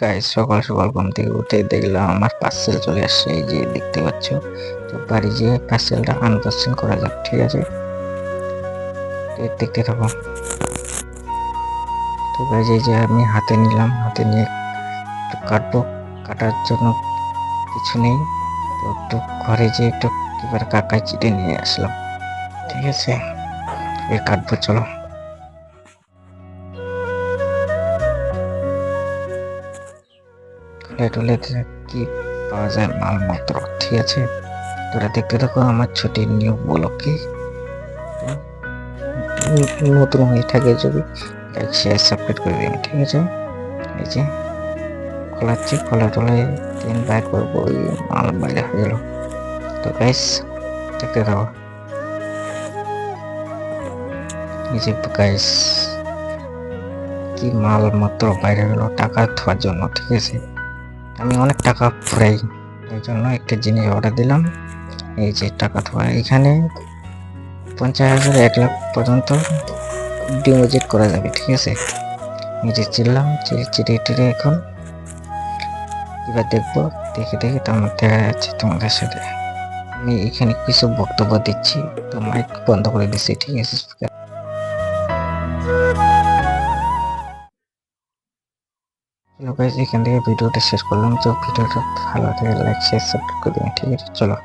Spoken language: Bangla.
গাইস, সকাল সকাল ঘুম থেকে উঠে দেখলাম আমার পার্সেল চলে আসছে। এই যে দেখতে পাচ্ছ। তো বাড়ি যেয়ে পার্সেলটা আনবক্সিং করা যাক, ঠিক আছে? তো দেখতে থাকো। তো গাইস, এই যে আমি হাতে নিলাম, হাতে নিয়ে একটু কাটবো। কাটার জন্য কিছু নেই, তো একটু ঘরে যে একটু এবার কাকাই চিটে নিয়ে আসলাম, ঠিক আছে? এর কাটবো, চলো। খুলে টুলে কি পাওয়া যায় মালপত্র, ঠিক আছে? তোরা দেখতে থাকো আমার ছোটি নিউ ব্লগকে। নতুন হয়ে থাকে যদি লাইক শেয়ার সাবস্ক্রাইব করে দিন, ঠিক আছে? এই যে খোলাচ্ছি, খোলা টোলে তিন বাইর করবো, ওই মাল বাইরে হয়ে গেল। তো গাইস, দেখতে থাকো। এই যে গাইস, কি মাল মাত্র বাইরে গেল টাকা ধোয়ার জন্য, ঠিক আছে? আমি অনেক টাকা ফুরাই, এই জন্য একটা জিনিস অর্ডার দিলাম। এই যে টাকা ধোয়া, এখানে 50,000 1 লাখ পর্যন্ত ডিপোজিট করা যাবে, ঠিক আছে? এই যে চিনলাম, চিড়ে টিড়ে এখন এবার দেখবো। দেখে দেখে তোমার দেখা যাচ্ছে তোমাদের সাথে। আমি এখানে কিছু বক্তব্য দিচ্ছি, তো মাইক বন্ধ করে দিচ্ছি, ঠিক আছে? এখান থেকে ভিডিওটা শেষ করলাম। তো ভিডিওটা ভালো লাগে লাইক শেয়ার সাবস্ক্রাইব করে দিন, ঠিক আছে? চলো।